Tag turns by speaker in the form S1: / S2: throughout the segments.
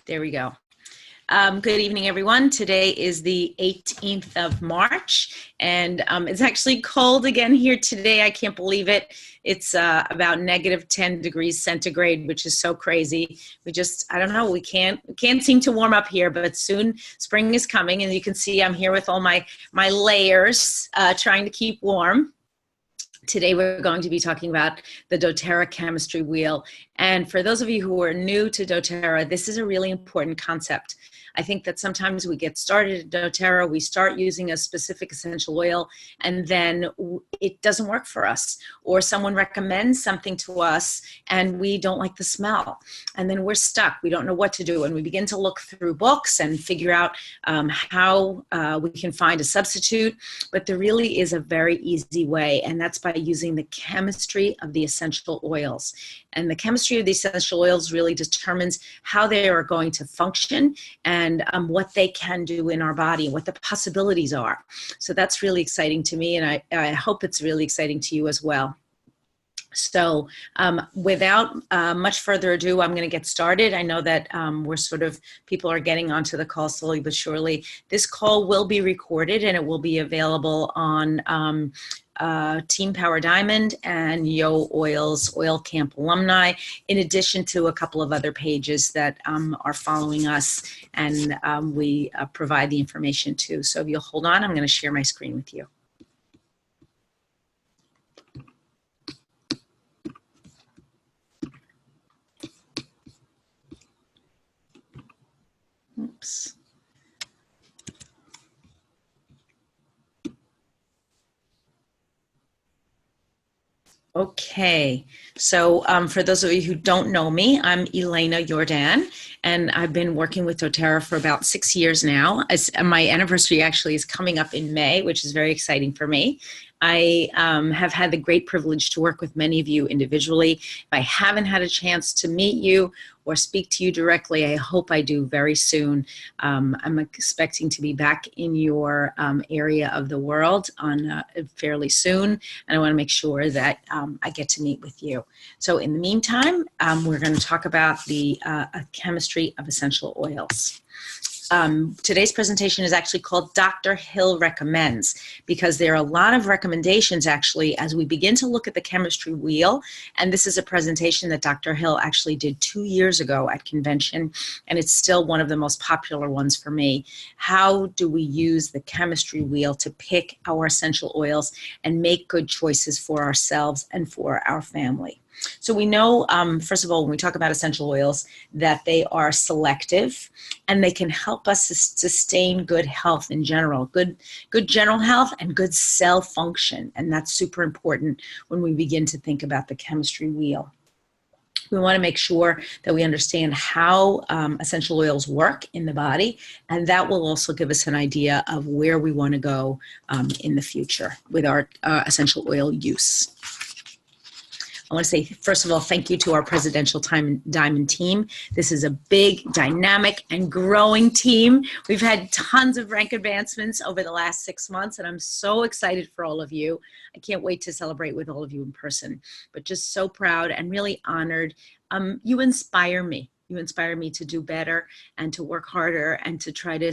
S1: There we go. Good evening, everyone. Today is the 18th of March, and it's actually cold again here today. I can't believe it. It's about negative 10 degrees centigrade, which is so crazy. I don't know, we can't seem to warm up here, but soon spring is coming, and you can see I'm here with all my layers, trying to keep warm. Today we're going to be talking about the doTERRA chemistry wheel. And for those of you who are new to doTERRA, this is a really important concept. I think that sometimes we get started at doTERRA, we start using a specific essential oil, and then it doesn't work for us. Or someone recommends something to us and we don't like the smell. And then we're stuck. We don't know what to do. And we begin to look through books and figure out how we can find a substitute. But there really is a very easy way, and that's by using the chemistry of the essential oils. And the chemistry of the essential oils really determines how they are going to function and what they can do in our body, what the possibilities are. So that's really exciting to me, and I hope it's really exciting to you as well. So without much further ado, I'm going to get started. I know that people are getting onto the call slowly but surely. This call will be recorded, and it will be available on Team Power Diamond and Yo Oil's Oil Camp alumni, in addition to a couple of other pages that are following us, and we provide the information too. So if you'll hold on, I'm going to share my screen with you. Oops. Okay, so for those of you who don't know me, I'm Elena Jordan, and I've been working with doTERRA for about 6 years now. My anniversary actually is coming up in May, which is very exciting for me. I have had the great privilege to work with many of you individually. If I haven't had a chance to meet you or speak to you directly, I hope I do very soon. I'm expecting to be back in your area of the world fairly soon, and I want to make sure that I get to meet with you. So in the meantime, we're going to talk about the chemistry of essential oils. Today's presentation is actually called Dr. Hill Recommends, because there are a lot of recommendations actually as we begin to look at the chemistry wheel. And this is a presentation that Dr. Hill actually did 2 years ago at convention, and it's still one of the most popular ones for me. How do we use the chemistry wheel to pick our essential oils and make good choices for ourselves and for our family? So we know, first of all, when we talk about essential oils, that they are selective and they can help us sustain good health in general, good general health and good cell function. And that's super important when we begin to think about the chemistry wheel. We want to make sure that we understand how essential oils work in the body, and that will also give us an idea of where we want to go in the future with our essential oil use. I want to say, first of all, thank you to our Presidential Diamond team. This is a big, dynamic, and growing team. We've had tons of rank advancements over the last 6 months, and I'm so excited for all of you. I can't wait to celebrate with all of you in person, but just so proud and really honored. You inspire me. You inspire me to do better and to work harder and to try to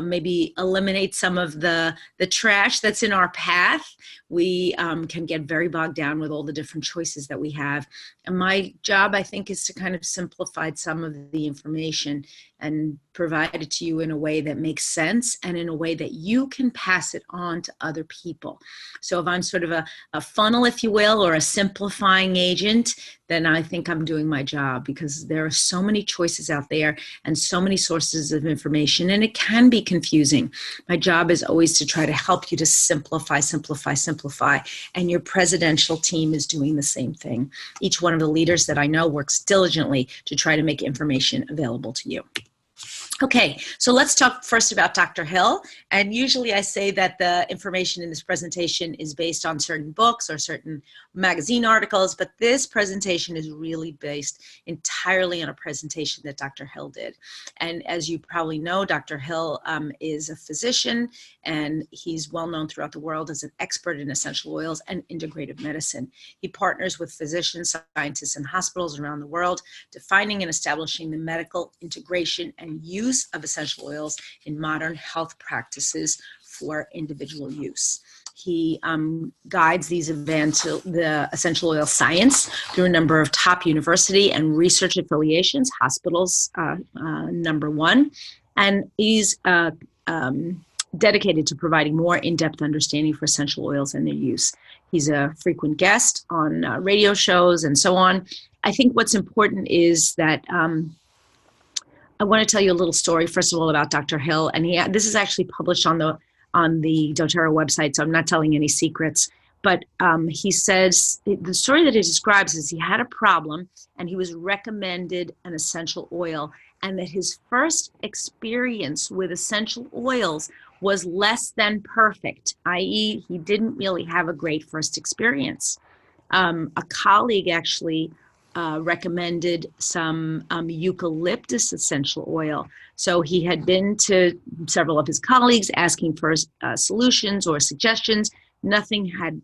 S1: maybe eliminate some of the trash that's in our path. We can get very bogged down with all the different choices that we have. And my job, I think, is to kind of simplify some of the information and provide it to you in a way that makes sense and in a way that you can pass it on to other people. So if I'm sort of a funnel, if you will, or a simplifying agent, then I think I'm doing my job, because there are so many choices out there and so many sources of information, and it can be confusing. My job is always to try to help you to simplify, simplify, simplify, and your presidential team is doing the same thing. Each one of the leaders that I know works diligently to try to make information available to you. Okay, so let's talk first about Dr. Hill. And usually I say that the information in this presentation is based on certain books or certain magazine articles, but this presentation is really based entirely on a presentation that Dr. Hill did. And as you probably know, Dr. Hill is a physician, and he's well known throughout the world as an expert in essential oils and integrative medicine. He partners with physicians, scientists, and hospitals around the world, defining and establishing the medical integration and use of essential oils in modern health practices for individual use. He guides these events, the essential oil science, through a number of top university and research affiliations, hospitals, number one, and he's dedicated to providing more in-depth understanding for essential oils and their use. He's a frequent guest on radio shows and so on. I think what's important is that I want to tell you a little story, first of all, about Dr. Hill. And this is actually published on the doTERRA website, so I'm not telling any secrets. But he says, the story that he describes is he had a problem and he was recommended an essential oil, and that his first experience with essential oils was less than perfect, i.e. he didn't really have a great first experience. A colleague actually recommended some eucalyptus essential oil. So he had been to several of his colleagues asking for solutions or suggestions. Nothing had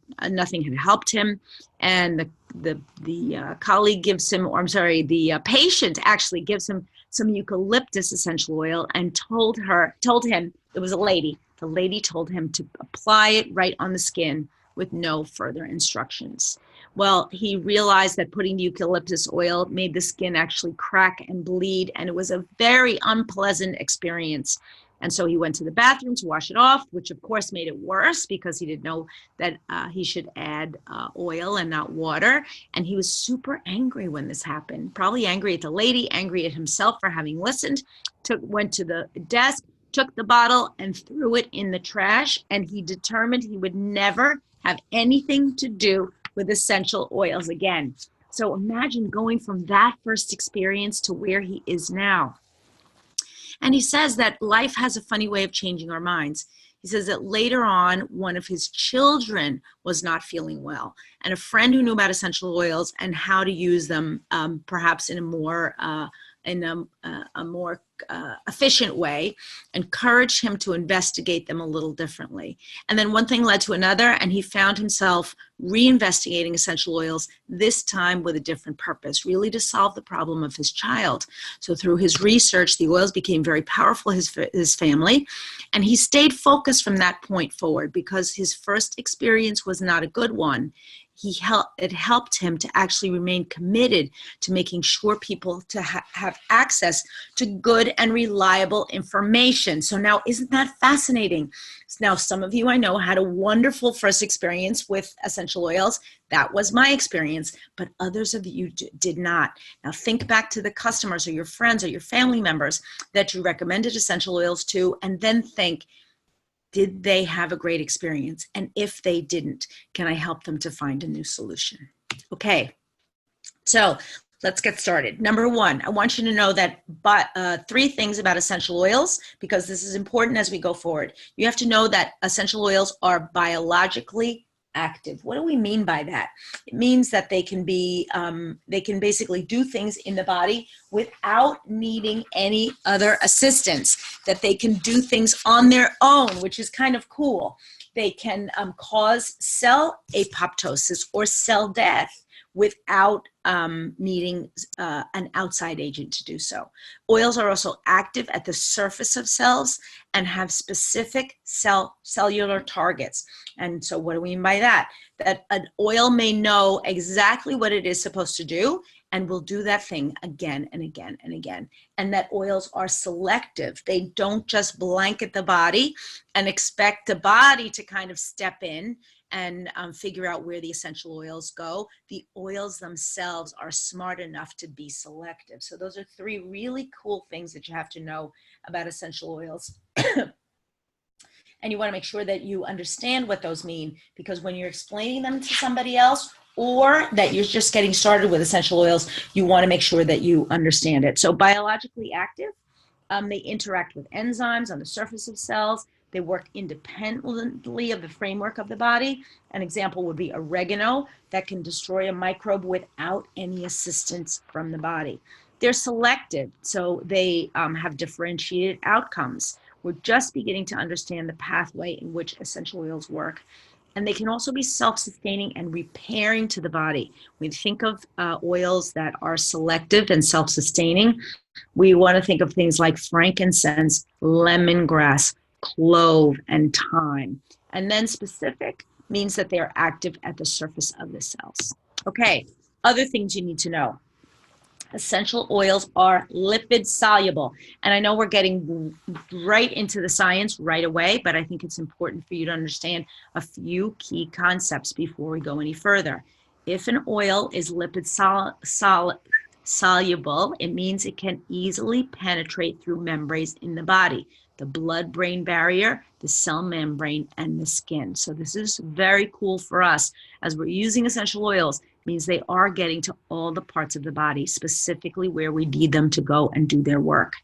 S1: helped him, and the colleague gives him, or I'm sorry, the patient actually gives him some eucalyptus essential oil and told him, it was a lady. The lady told him to apply it right on the skin with no further instructions. Well, he realized that putting the eucalyptus oil made the skin actually crack and bleed, and it was a very unpleasant experience. And so he went to the bathroom to wash it off, which of course made it worse because he didn't know that he should add oil and not water. And he was super angry when this happened, probably angry at the lady, angry at himself for having listened, went to the desk, took the bottle and threw it in the trash. And he determined he would never have anything to do with essential oils again. So imagine going from that first experience to where he is now. And he says that life has a funny way of changing our minds. He says that later on, one of his children was not feeling well, and a friend who knew about essential oils and how to use them, perhaps in a more efficient way, encouraged him to investigate them a little differently. And then one thing led to another, and he found himself reinvestigating essential oils, this time with a different purpose, really to solve the problem of his child. So through his research, the oils became very powerful for his family, and he stayed focused from that point forward because his first experience was not a good one. It helped him to actually remain committed to making sure people to have access to good and reliable information. So now, isn't that fascinating? Now, some of you I know had a wonderful first experience with essential oils. That was my experience, but others of you did not. Now think back to the customers or your friends or your family members that you recommended essential oils to, and then think, did they have a great experience? And if they didn't, can I help them to find a new solution? Okay, so let's get started. Number one, I want you to know that 3 things about essential oils, because this is important as we go forward. You have to know that essential oils are biologically active. What do we mean by that? It means that they can basically do things in the body without needing any other assistance, that they can do things on their own, which is kind of cool. They can cause cell apoptosis or cell death without needing an outside agent to do so. Oils are also active at the surface of cells and have specific cellular targets. And so what do we mean by that? That an oil may know exactly what it is supposed to do and will do that thing again and again and again. And that oils are selective. They don't just blanket the body and expect the body to kind of step in and figure out where the essential oils go. The oils themselves are smart enough to be selective. So those are 3 really cool things that you have to know about essential oils. And you want to make sure that you understand what those mean, because when you're explaining them to somebody else, or that you're just getting started with essential oils, you want to make sure that you understand it. So biologically active, They interact with enzymes on the surface of cells. They work independently of the framework of the body. An example would be oregano that can destroy a microbe without any assistance from the body. They're selective, so they have differentiated outcomes. We're just beginning to understand the pathway in which essential oils work. And they can also be self-sustaining and repairing to the body. We think of oils that are selective and self-sustaining. We want to think of things like frankincense, lemongrass, clove, and thyme. And then specific means that they are active at the surface of the cells. Okay, other things you need to know. Essential oils are lipid soluble. And I know we're getting right into the science right away, but I think it's important for you to understand a few key concepts before we go any further. If an oil is lipid soluble, it means it can easily penetrate through membranes in the body, the blood-brain barrier, the cell membrane, and the skin. So this is very cool for us as we're using essential oils. Means they are getting to all the parts of the body, specifically where we need them to go and do their work.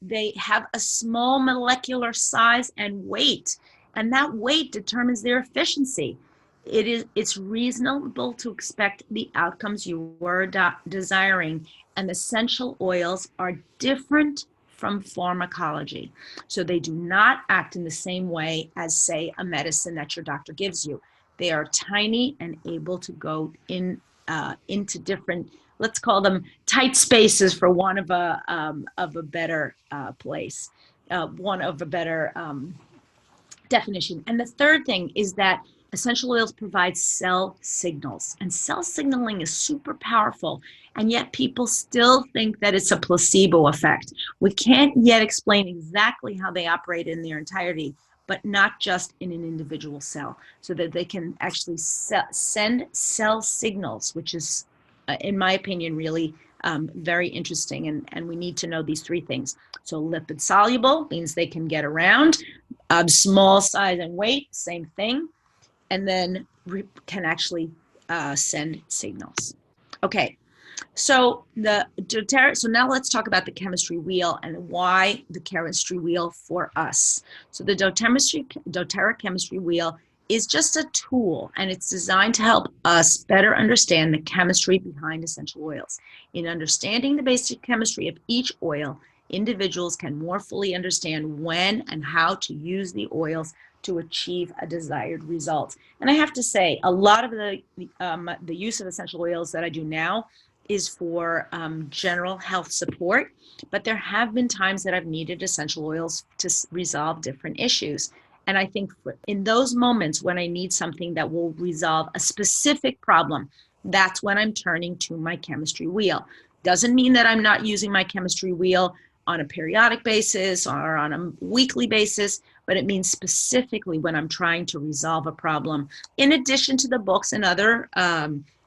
S1: They have a small molecular size and weight, and that weight determines their efficiency. It's reasonable to expect the outcomes you were desiring, and essential oils are different from pharmacology. So they do not act in the same way as, say, a medicine that your doctor gives you. They are tiny and able to go into different, let's call them tight spaces, for one of a better place, one of a better definition. And the third thing is that essential oils provide cell signals, and cell signaling is super powerful, and yet people still think that it's a placebo effect. We can't yet explain exactly how they operate in their entirety, but not just in an individual cell, so that they can actually send cell signals, which is, in my opinion, really very interesting. And we need to know these three things. So lipid soluble means they can get around, small size and weight, same thing, and then can actually send signals. Okay. So so now let's talk about the chemistry wheel and why the chemistry wheel for us. So the doTERRA chemistry wheel is just a tool, and it's designed to help us better understand the chemistry behind essential oils. In understanding the basic chemistry of each oil, individuals can more fully understand when and how to use the oils to achieve a desired result. And I have to say, a lot of the use of essential oils that I do now is for general health support, but there have been times that I've needed essential oils to resolve different issues. And I think in those moments when I need something that will resolve a specific problem, that's when I'm turning to my chemistry wheel. Doesn't mean that I'm not using my chemistry wheel on a periodic basis or on a weekly basis, but it means specifically when I'm trying to resolve a problem. In addition to the books and other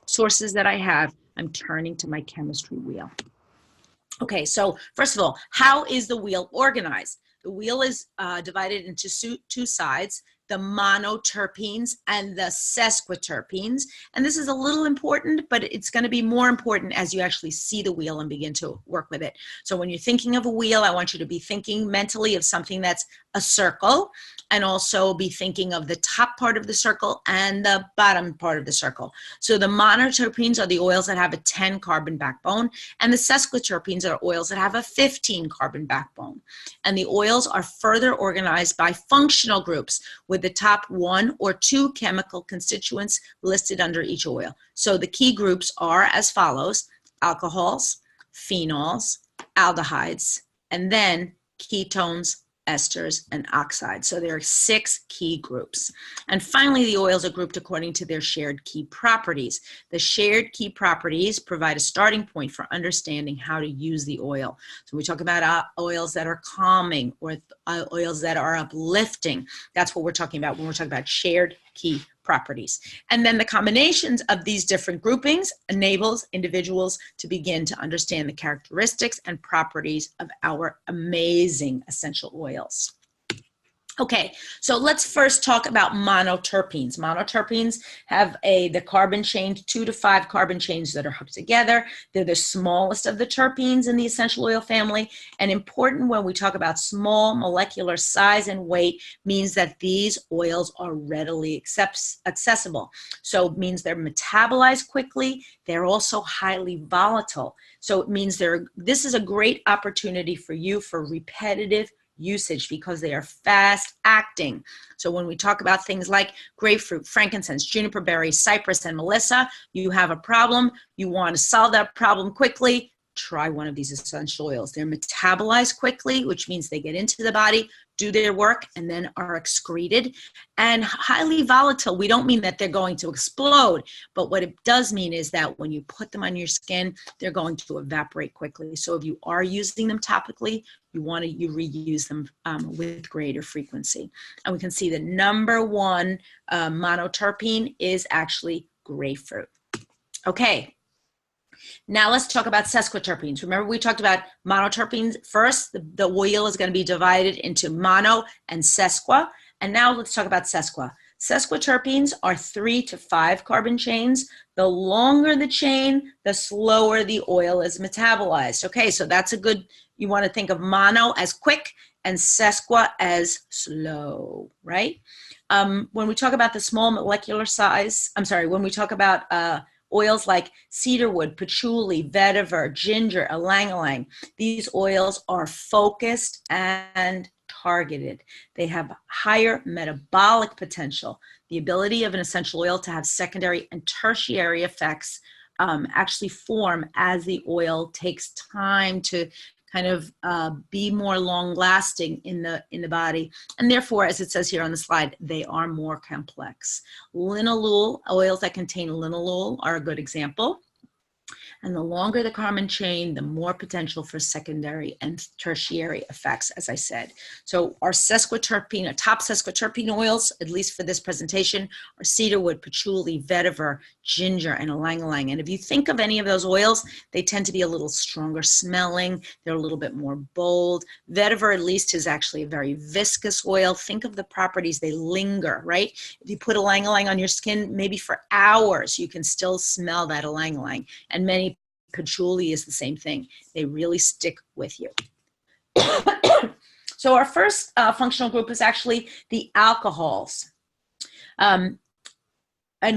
S1: sources that I have, I'm turning to my chemistry wheel. Okay, so first of all, how is the wheel organized? The wheel is divided into two sides, the monoterpenes and the sesquiterpenes. And this is a little important, but it's going to be more important as you actually see the wheel and begin to work with it. So when you're thinking of a wheel, I want you to be thinking mentally of something that's a circle, and also be thinking of the top part of the circle and the bottom part of the circle. So the monoterpenes are the oils that have a 10 carbon backbone, and the sesquiterpenes are oils that have a 15 carbon backbone. And the oils are further organized by functional groups with the top 1 or 2 chemical constituents listed under each oil. So the key groups are as follows: alcohols, phenols, aldehydes, and then ketones, esters, and oxides. So there are 6 key groups. And finally, the oils are grouped according to their shared key properties. The shared key properties provide a starting point for understanding how to use the oil. So we talk about oils that are calming or oils that are uplifting. That's what we're talking about when we're talking about shared key properties. And then the combinations of these different groupings enables individuals to begin to understand the characteristics and properties of our amazing essential oils. Okay, so let's first talk about monoterpenes. Monoterpenes have the carbon chain, 2 to 5 carbon chains that are hooked together. They're the smallest of the terpenes in the essential oil family. And important when we talk about small molecular size and weight means that these oils are readily accessible. So it means they're metabolized quickly. They're also highly volatile. So it means this is a great opportunity for you for repetitive usage because they are fast acting. So when we talk about things like grapefruit, frankincense, juniper berry, cypress, and melissa, you have a problem, you want to solve that problem quickly, try one of these essential oils. They're metabolized quickly, which means they get into the body, do their work, and then are excreted. And highly volatile, we don't mean that they're going to explode, but what it does mean is that when you put them on your skin, they're going to evaporate quickly. So if you are using them topically, you want to reuse them with greater frequency. And we can see the number one monoterpene is actually grapefruit. Okay. Now let's talk about sesquiterpenes. Remember we talked about monoterpenes first. The oil is going to be divided into mono and sesqua. And now let's talk about sesqua. Sesquiterpenes are 3 to 5 carbon chains. The longer the chain, the slower the oil is metabolized. Okay, so that's a good, you want to think of mono as quick and sesqua as slow, right? When we talk about the small molecular size, when we talk about oils like cedarwood, patchouli, vetiver, ginger, ylang-ylang. These oils are focused and targeted. They have higher metabolic potential. The ability of an essential oil to have secondary and tertiary effects actually form as the oil takes time to kind of be more long-lasting in the body. And therefore, as it says here on the slide, they are more complex. Linalool, oils that contain linalool are a good example. And the longer the carbon chain, the more potential for secondary and tertiary effects, as I said. So our sesquiterpene, top sesquiterpene oils, at least for this presentation, are cedarwood, patchouli, vetiver, ginger, and ylang-ylang. And if you think of any of those oils, they tend to be a little stronger smelling. They're a little bit more bold. Vetiver, at least, is actually a very viscous oil. Think of the properties. They linger, right? If you put ylang-ylang on your skin, maybe for hours, you can still smell that ylang-ylang. And many patchouli is the same thing. They really stick with you. So our first functional group is actually the alcohols. And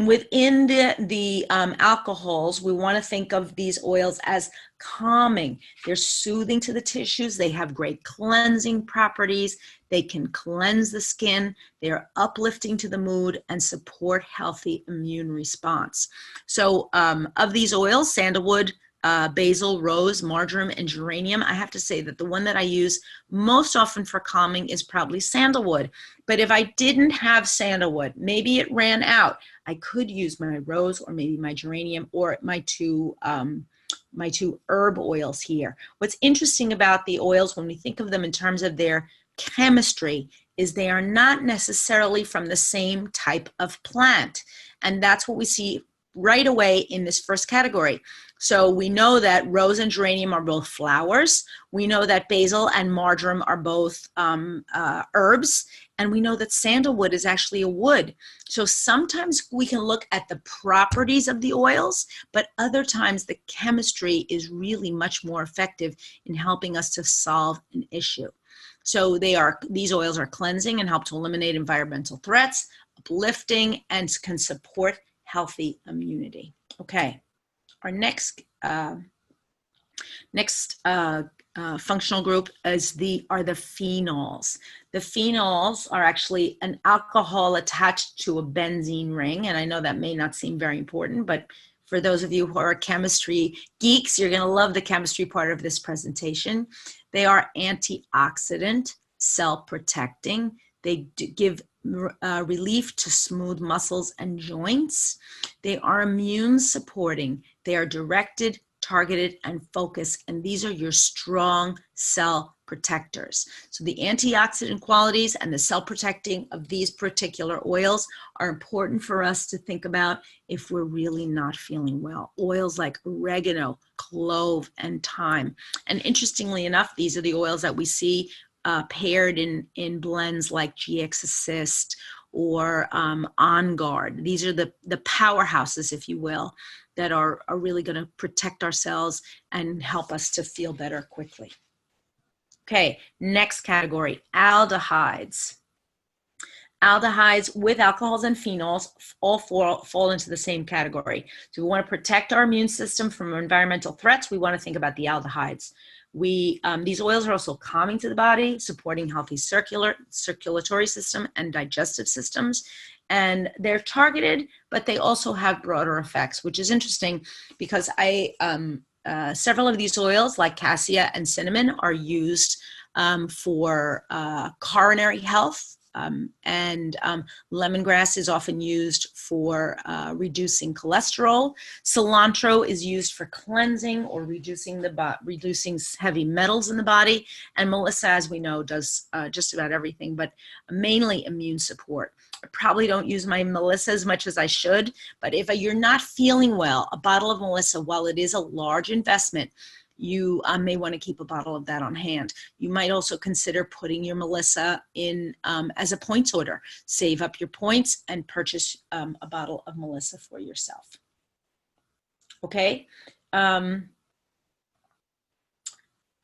S1: within the alcohols, we want to think of these oils as calming. They're soothing to the tissues. They have great cleansing properties. They can cleanse the skin. They're uplifting to the mood and support healthy immune response. So of these oils, sandalwood, basil, rose, marjoram, and geranium, I have to say that the one that I use most often for calming is probably sandalwood. But if I didn't have sandalwood, maybe it ran out, I could use my rose or maybe my geranium or my two herb oils here. What's interesting about the oils when we think of them in terms of their chemistry is they are not necessarily from the same type of plant. And that's what we see right away in this first category. So we know that rose and geranium are both flowers. We know that basil and marjoram are both herbs. And we know that sandalwood is actually a wood. So sometimes we can look at the properties of the oils, but other times the chemistry is really much more effective in helping us to solve an issue. So these oils are cleansing and help to eliminate environmental threats, uplifting, and can support healthy immunity. Okay, our next functional group are the phenols. The phenols are actually an alcohol attached to a benzene ring, and I know that may not seem very important, but for those of you who are chemistry geeks, you're going to love the chemistry part of this presentation. They are antioxidant, cell protecting. They give relief to smooth muscles and joints. They are immune supporting. They are directed, targeted, and focused, and these are your strong cell protectors. So the antioxidant qualities and the cell protecting of these particular oils are important for us to think about if we're really not feeling well. Oils like oregano, clove, and thyme. And interestingly enough, these are the oils that we see paired in blends like GX Assist or On Guard. These are the powerhouses, if you will, that are really going to protect our cells and help us to feel better quickly. Okay, next category, aldehydes. Aldehydes with alcohols and phenols all fall into the same category. So we want to protect our immune system from environmental threats. We want to think about the aldehydes. These oils are also calming to the body, supporting healthy circulatory system and digestive systems. And they're targeted, but they also have broader effects, which is interesting because several of these oils, like cassia and cinnamon, are used for coronary health. Lemongrass is often used for reducing cholesterol. Cilantro is used for cleansing or reducing heavy metals in the body. And Melissa, as we know, does just about everything, but mainly immune support. I probably don't use my Melissa as much as I should, but if you're not feeling well, a bottle of Melissa, while it is a large investment, you may want to keep a bottle of that on hand. You might also consider putting your Melissa in as a points order. Save up your points and purchase a bottle of Melissa for yourself. Okay.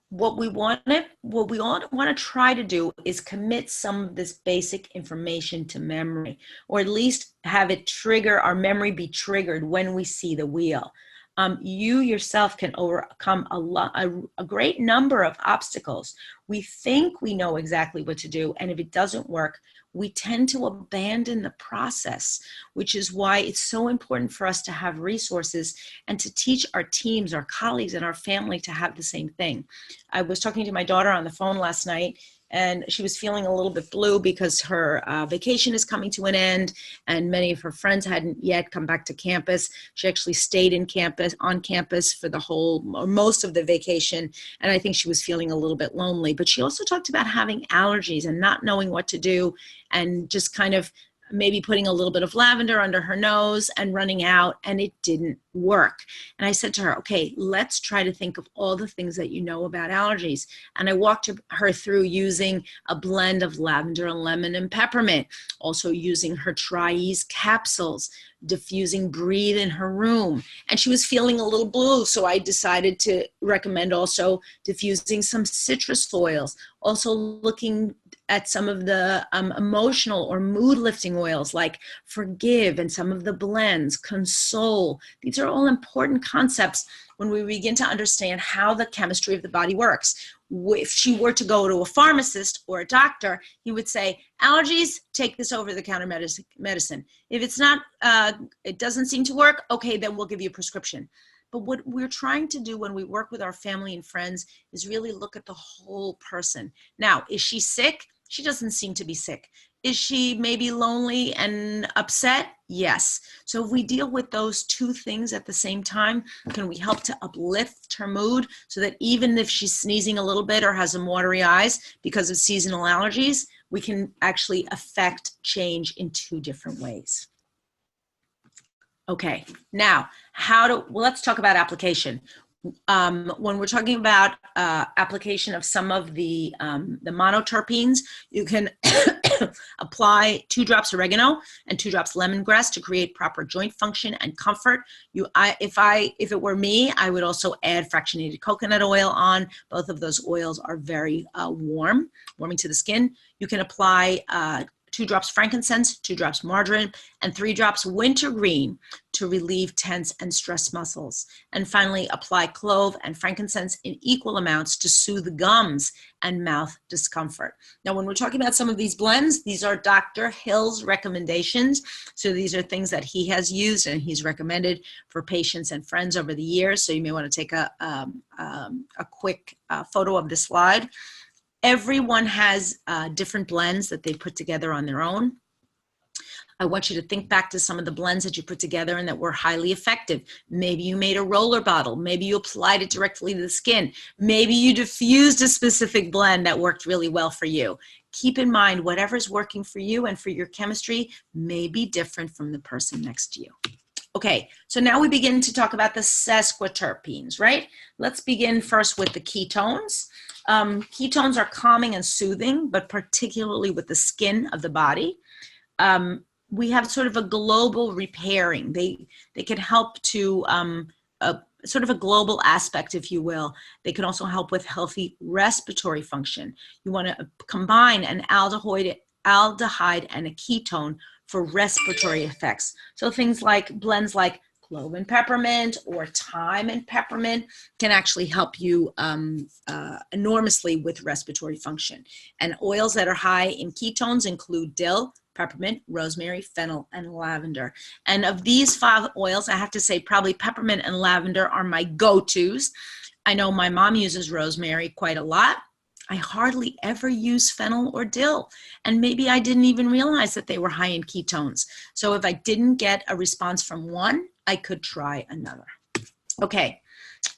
S1: What we want to try to do is commit some of this basic information to memory, or at least have it trigger, our memory be triggered when we see the wheel. You yourself can overcome a great number of obstacles. We think we know exactly what to do, and if it doesn't work, we tend to abandon the process, which is why it's so important for us to have resources and to teach our teams, our colleagues, and our family to have the same thing. I was talking to my daughter on the phone last night, and she was feeling a little bit blue because her vacation is coming to an end, and many of her friends hadn't yet come back to campus. She actually stayed on campus for the whole, or most of the vacation, and I think she was feeling a little bit lonely. But she also talked about having allergies and not knowing what to do, and just kind of maybe putting a little bit of lavender under her nose and running out, and it didn't work. And I said to her, okay, let's try to think of all the things that you know about allergies. And I walked her through using a blend of lavender and lemon and peppermint, also using her Tri-Ease capsules, diffusing Breathe in her room. And she was feeling a little blue, so I decided to recommend also diffusing some citrus oils, also looking at some of the emotional or mood lifting oils like Forgive, and some of the blends, Console. These are all important concepts when we begin to understand how the chemistry of the body works. If she were to go to a pharmacist or a doctor, he would say, allergies, take this over-the-counter medicine. If it's not, it doesn't seem to work, okay, then we'll give you a prescription. But what we're trying to do when we work with our family and friends is really look at the whole person. Now, is she sick? She doesn't seem to be sick. Is she maybe lonely and upset? Yes. So if we deal with those two things at the same time, can we help to uplift her mood so that even if she's sneezing a little bit or has some watery eyes because of seasonal allergies, we can actually affect change in two different ways. Okay, now let's talk about application. When we're talking about application of some of the monoterpenes, you can apply 2 drops oregano and 2 drops lemongrass to create proper joint function and comfort. If it were me, I would also add fractionated coconut oil on. Both of those oils are very warming to the skin. You can apply 2 drops frankincense, 2 drops marjoram, and 3 drops wintergreen to relieve tense and stressed muscles. And finally, apply clove and frankincense in equal amounts to soothe the gums and mouth discomfort. Now, when we're talking about some of these blends, these are Dr. Hill's recommendations. So these are things that he has used and he's recommended for patients and friends over the years. So you may want to take a quick photo of this slide. Everyone has different blends that they put together on their own. I want you to think back to some of the blends that you put together and that were highly effective. Maybe you made a roller bottle. Maybe you applied it directly to the skin. Maybe you diffused a specific blend that worked really well for you. Keep in mind, whatever's working for you and for your chemistry may be different from the person next to you. Okay, so now we begin to talk about the sesquiterpenes, right? Let's begin first with the ketones. Ketones are calming and soothing, but particularly with the skin of the body. We have sort of a global repairing. They can help to sort of a global aspect, if you will. They can also help with healthy respiratory function. You want to combine an aldehyde and a ketone for respiratory effects. So things like blends like clove and peppermint or thyme and peppermint can actually help you enormously with respiratory function. And oils that are high in ketones include dill, peppermint, rosemary, fennel, and lavender. And of these 5 oils, I have to say probably peppermint and lavender are my go-tos. I know my mom uses rosemary quite a lot. I hardly ever use fennel or dill, and maybe I didn't even realize that they were high in ketones. So if I didn't get a response from one, I could try another. Okay,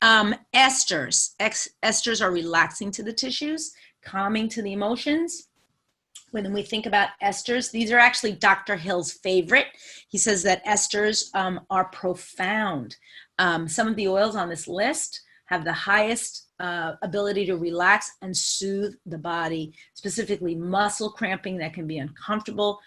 S1: esters. Esters are relaxing to the tissues, calming to the emotions. When we think about esters, these are actually Dr. Hill's favorite. He says that esters are profound. Some of the oils on this list have the highest ability to relax and soothe the body, specifically muscle cramping that can be uncomfortable,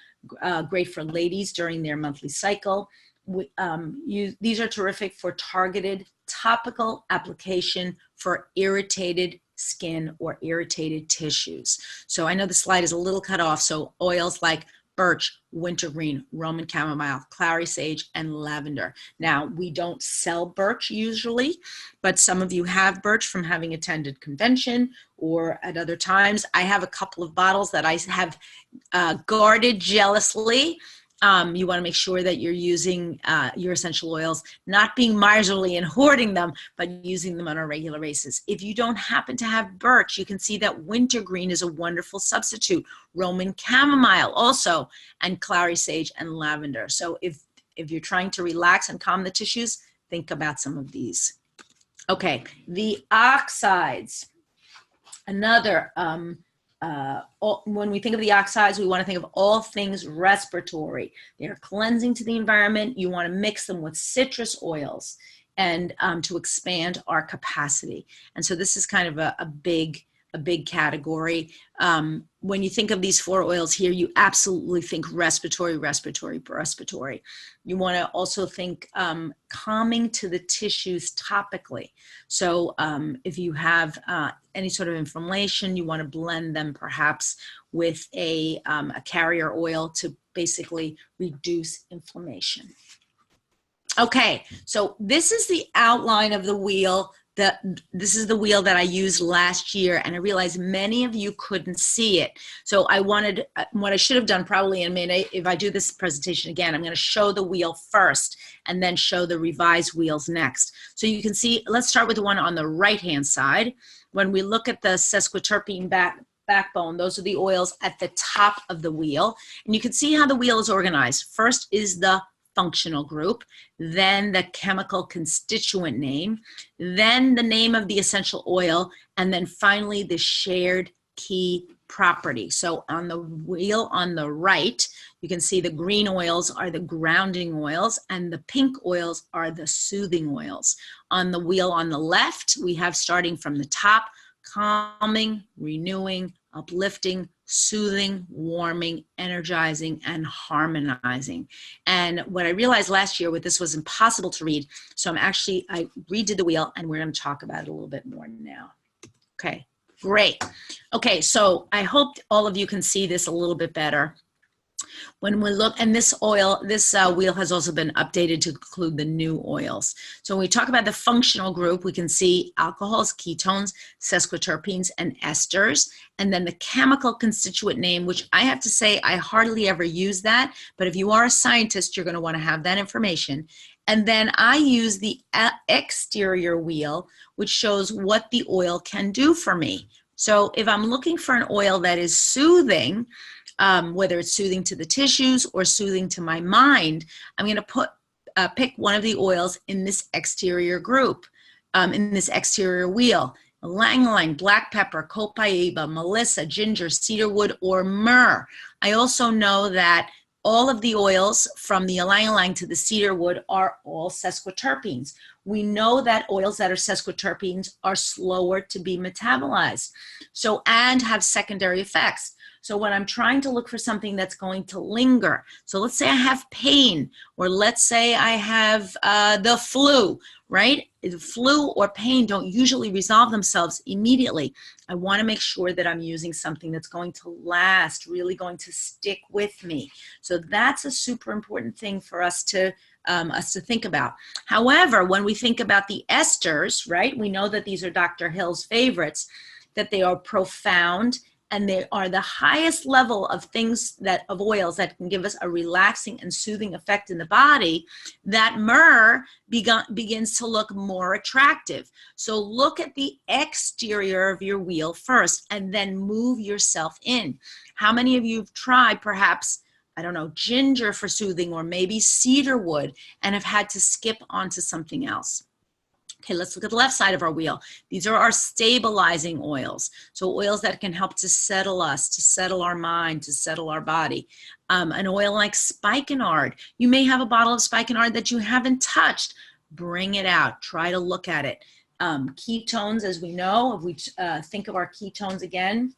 S1: great for ladies during their monthly cycle. These are terrific for targeted topical application for irritated skin or irritated tissues. So I know the slide is a little cut off, so oils like birch, wintergreen, Roman chamomile, clary sage, and lavender. Now, we don't sell birch usually, but some of you have birch from having attended convention or at other times. I have a couple of bottles that I have guarded jealously. You want to make sure that you're using your essential oils, not being miserly and hoarding them, but using them on a regular basis. If you don't happen to have birch, you can see that wintergreen is a wonderful substitute. Roman chamomile also, and clary sage and lavender. So if you're trying to relax and calm the tissues, think about some of these. Okay, the oxides. Another when we think of the oxides, we want to think of all things respiratory. They're cleansing to the environment. You want to mix them with citrus oils and to expand our capacity. And so this is kind of a big category. When you think of these 4 oils here, you absolutely think respiratory. You want to also think calming to the tissues topically. So if you have any sort of inflammation, you want to blend them perhaps with a carrier oil to basically reduce inflammation. Okay, so this is the outline of the wheel. This is the wheel that I used last year, and I realized many of you couldn't see it. So I wanted, what I should have done probably in a minute, if I do this presentation again, I'm going to show the wheel first and then show the revised wheels next. So you can see, let's start with the one on the right-hand side. When we look at the sesquiterpene backbone, those are the oils at the top of the wheel. And you can see how the wheel is organized. First is the functional group, then the chemical constituent name, then the name of the essential oil, and then finally the shared key property. So on the wheel on the right, you can see the green oils are the grounding oils and the pink oils are the soothing oils. On the wheel on the left, we have starting from the top, calming, renewing, uplifting, soothing, warming, energizing, and harmonizing. And what I realized last year with this was impossible to read. So I redid the wheel and we're going to talk about it a little bit more now. Okay, great. Okay, so I hope all of you can see this a little bit better. When we look, and this wheel has also been updated to include the new oils. So when we talk about the functional group, we can see alcohols, ketones, sesquiterpenes, and esters. And then the chemical constituent name, which I have to say, I hardly ever use that. But if you are a scientist, you're going to want to have that information. And then I use the exterior wheel, which shows what the oil can do for me. So if I'm looking for an oil that is soothing, whether it's soothing to the tissues or soothing to my mind, I'm going to pick one of the oils in this exterior group, in this exterior wheel. Ylang-ylang, black pepper, copaiba, melissa, ginger, cedarwood, or myrrh. I also know that all of the oils from the ylang-ylang to the cedarwood are all sesquiterpenes. We know that oils that are sesquiterpenes are slower to be metabolized, so, and have secondary effects. So when I'm trying to look for something that's going to linger, so let's say I have pain, or let's say I have the flu, right? The flu or pain don't usually resolve themselves immediately. I want to make sure that I'm using something that's going to last, really going to stick with me. So that's a super important thing for us to think about. However, when we think about the esters, right, we know that these are Dr. Hill's favorites, that they are profound, and they are the highest level of things of oils that can give us a relaxing and soothing effect in the body, that myrrh begins to look more attractive. So look at the exterior of your wheel first and then move yourself in. How many of you have tried perhaps, I don't know, ginger for soothing, or maybe cedarwood, and have had to skip onto something else? Okay, let's look at the left side of our wheel. These are our stabilizing oils. So oils that can help to settle us, to settle our mind, to settle our body. An oil like spikenard. You may have a bottle of spikenard that you haven't touched. Bring it out. Try to look at it. Ketones, as we know, if we think of our ketones again,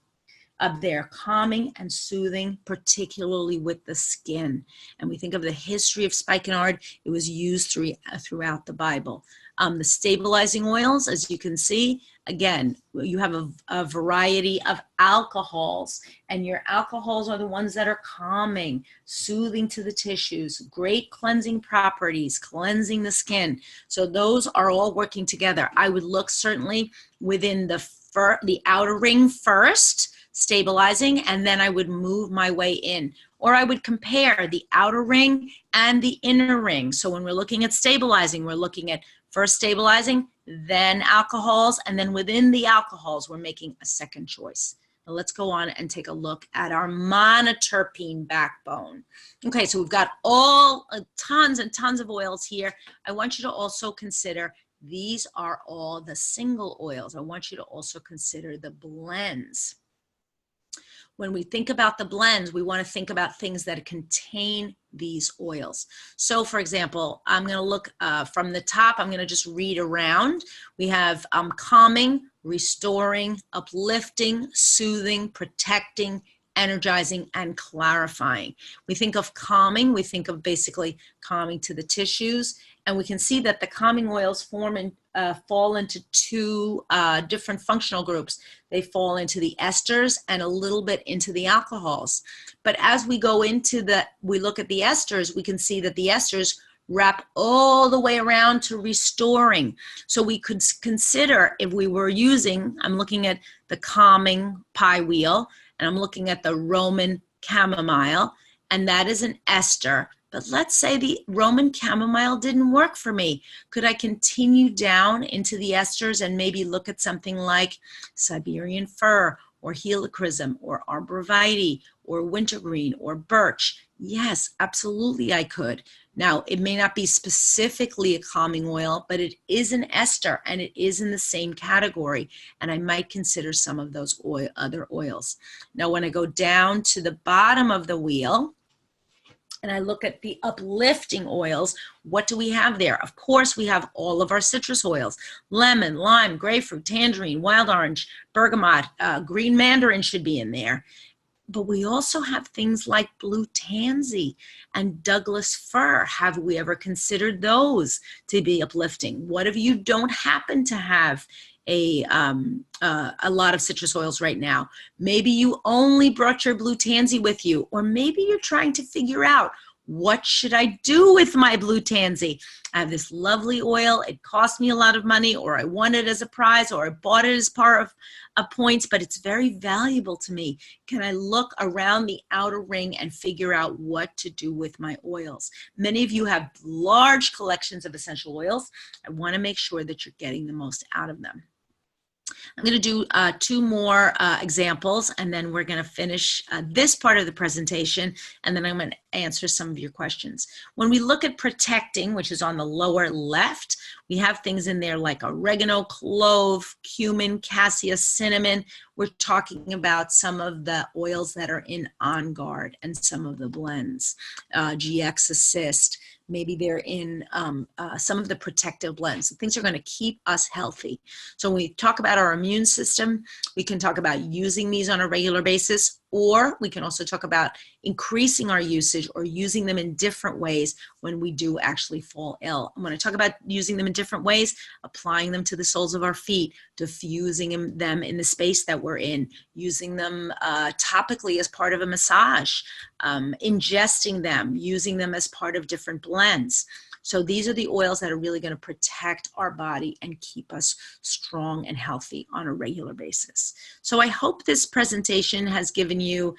S1: they're calming and soothing, particularly with the skin. And we think of the history of spikenard. It was used throughout the Bible. The stabilizing oils, as you can see, again, you have a variety of alcohols, and your alcohols are the ones that are calming, soothing to the tissues, great cleansing properties, cleansing the skin. So those are all working together. I would look certainly within the outer ring first, stabilizing, and then I would move my way in. Or I would compare the outer ring and the inner ring. So when we're looking at stabilizing, we're looking at first stabilizing, then alcohols, and then within the alcohols, we're making a second choice. Now let's go on and take a look at our monoterpene backbone. Okay, so we've got tons and tons of oils here. I want you to also consider these are all the single oils. I want you to also consider the blends. When we think about the blends, we want to think about things that contain these oils. So for example, I'm going to look from the top. I'm going to just read around. We have calming, restoring, uplifting, soothing, protecting, energizing, and clarifying. We think of calming, we think of basically calming to the tissues, and we can see that the calming oils fall into two different functional groups. They fall into the esters and a little bit into the alcohols. But as we go into we look at the esters, we can see that the esters wrap all the way around to restoring. So we could consider, if we were using, I'm looking at the calming pie wheel, and I'm looking at the Roman chamomile, and that is an ester. But let's say the Roman chamomile didn't work for me. Could I continue down into the esters and maybe look at something like Siberian fir, or helichrysum, or arborvitae, or wintergreen, or birch? Yes, absolutely I could. Now, it may not be specifically a calming oil, but it is an ester, and it is in the same category, and I might consider some of those other oils. Now, when I go down to the bottom of the wheel, and I look at the uplifting oils, what do we have there? Of course, we have all of our citrus oils: lemon, lime, grapefruit, tangerine, wild orange, bergamot, green mandarin should be in there. But we also have things like blue tansy and Douglas fir. Have we ever considered those to be uplifting? What if you don't happen to have a lot of citrus oils right now? Maybe you only brought your blue tansy with you, or maybe you're trying to figure out, what should I do with my blue tansy? I have this lovely oil. It cost me a lot of money, or I won it as a prize, or I bought it as part of points, but it's very valuable to me. Can I look around the outer ring and figure out what to do with my oils? Many of you have large collections of essential oils. I want to make sure that you're getting the most out of them. I'm going to do two more examples, and then we're going to finish this part of the presentation, and then I'm going to answer some of your questions. When we look at protecting, which is on the lower left, we have things in there like oregano, clove, cumin, cassia, cinnamon. We're talking about some of the oils that are in On Guard and some of the blends. GX Assist, maybe they're in some of the protective blends. So things are going to keep us healthy. So when we talk about our immune system, we can talk about using these on a regular basis, or we can also talk about increasing our usage or using them in different ways when we do actually fall ill. And when I talk about using them in different ways, applying them to the soles of our feet, diffusing them in the space that we're in, using them topically as part of a massage, ingesting them, using them as part of different blends. So these are the oils that are really going to protect our body and keep us strong and healthy on a regular basis. So I hope this presentation has given you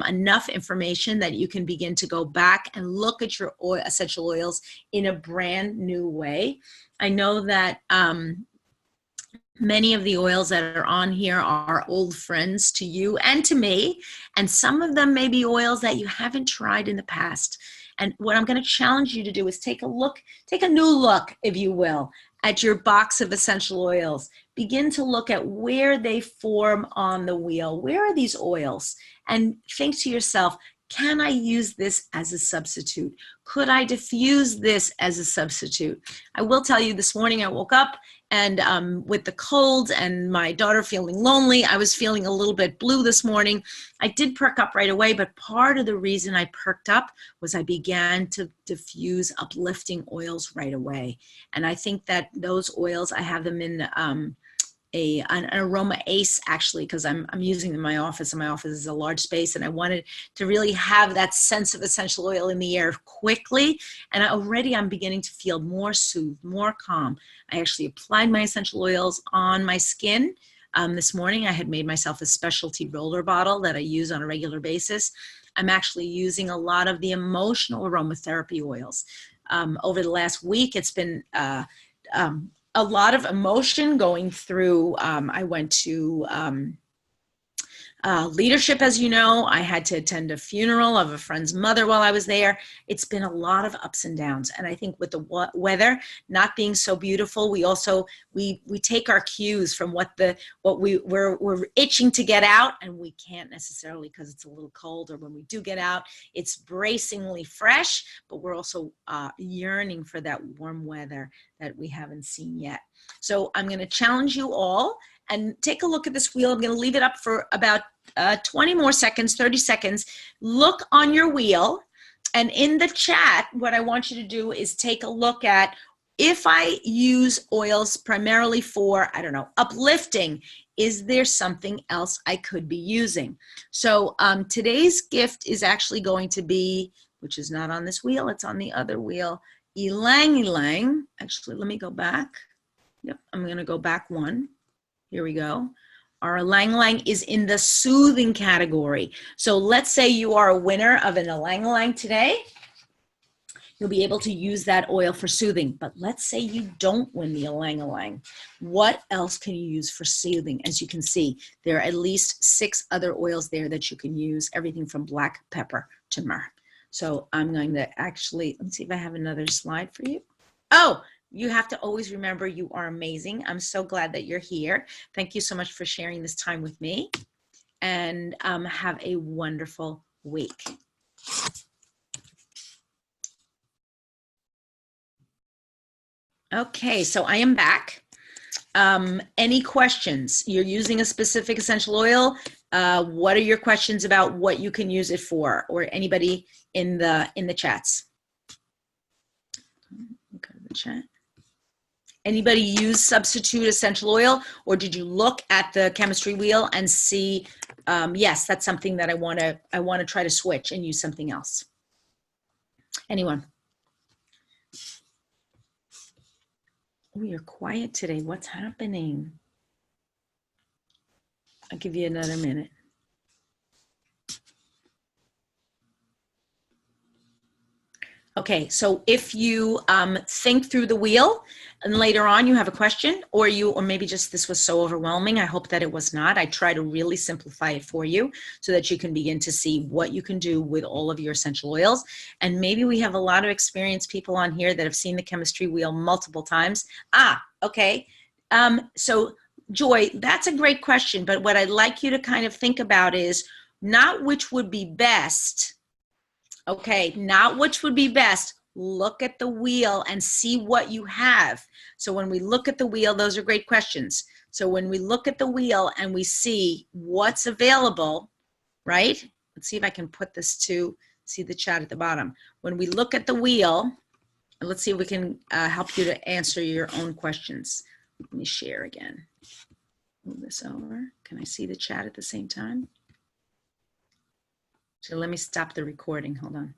S1: enough information that you can begin to go back and look at your essential oils in a brand new way. I know that many of the oils that are on here are old friends to you and to me, and some of them may be oils that you haven't tried in the past. And what I'm going to challenge you to do is take a new look, if you will, at your box of essential oils. Begin to look at where they form on the wheel. Where are these oils? And think to yourself, can I use this as a substitute? Could I diffuse this as a substitute? I will tell you, this morning I woke up and with the cold and my daughter feeling lonely, I was feeling a little bit blue this morning. I did perk up right away, but part of the reason I perked up was I began to diffuse uplifting oils right away. And I think that those oils, I have them in an Aroma Ace, actually, because I'm using them in my office, and my office is a large space, and I wanted to really have that sense of essential oil in the air quickly. And already I'm beginning to feel more soothed, more calm. I actually applied my essential oils on my skin. This morning I had made myself a specialty roller bottle that I use on a regular basis. I'm actually using a lot of the emotional aromatherapy oils. Over the last week, it's been a lot of emotion going through. I went to leadership, as you know. I had to attend a funeral of a friend's mother while I was there. It's been a lot of ups and downs. And I think with the weather not being so beautiful, we also, we take our cues from what we're itching to get out, and we can't necessarily because it's a little cold, or when we do get out, it's bracingly fresh, but we're also yearning for that warm weather that we haven't seen yet. So I'm going to challenge you all and take a look at this wheel. I'm going to leave it up for about 20 more seconds, 30 seconds. Look on your wheel, and in the chat, what I want you to do is take a look at, if I use oils primarily for, I don't know, uplifting, is there something else I could be using? So today's gift is actually going to be, which is not on this wheel, it's on the other wheel, Ylang Ylang. Actually, let me go back. Yep, I'm going to go back one. Here we go. Our Ylang Ylang is in the soothing category. So let's say you are a winner of an Ylang Ylang today. You'll be able to use that oil for soothing. But let's say you don't win the Ylang Ylang. What else can you use for soothing? As you can see, there are at least 6 other oils there that you can use, everything from black pepper to myrrh. So I'm going to actually, let's see if I have another slide for you. Oh, you have to always remember you are amazing. I'm so glad that you're here. Thank you so much for sharing this time with me, and have a wonderful week. Okay, so I am back. Any questions? You're using a specific essential oil. What are your questions about what you can use it for, or anybody in the chats? Go to the chat. Anybody use substitute essential oil, or did you look at the chemistry wheel and see, yes, that's something that I want to try to switch and use something else? Anyone? Oh, you're quiet today. What's happening? I'll give you another minute. Okay, so if you think through the wheel and later on you have a question, or maybe just this was so overwhelming, I hope that it was not. I try to really simplify it for you so that you can begin to see what you can do with all of your essential oils. And maybe we have a lot of experienced people on here that have seen the chemistry wheel multiple times. Okay. So Joy, that's a great question, but what I'd like you to kind of think about is not which would be best. Okay, not which would be best. Look at the wheel and see what you have. So when we look at the wheel, those are great questions. So when we look at the wheel and we see what's available, right? Let's see if I can put this to see the chat at the bottom. When we look at the wheel, let's see if we can help you to answer your own questions. Let me share again. Move this over. Can I see the chat at the same time? So let me stop the recording. Hold on.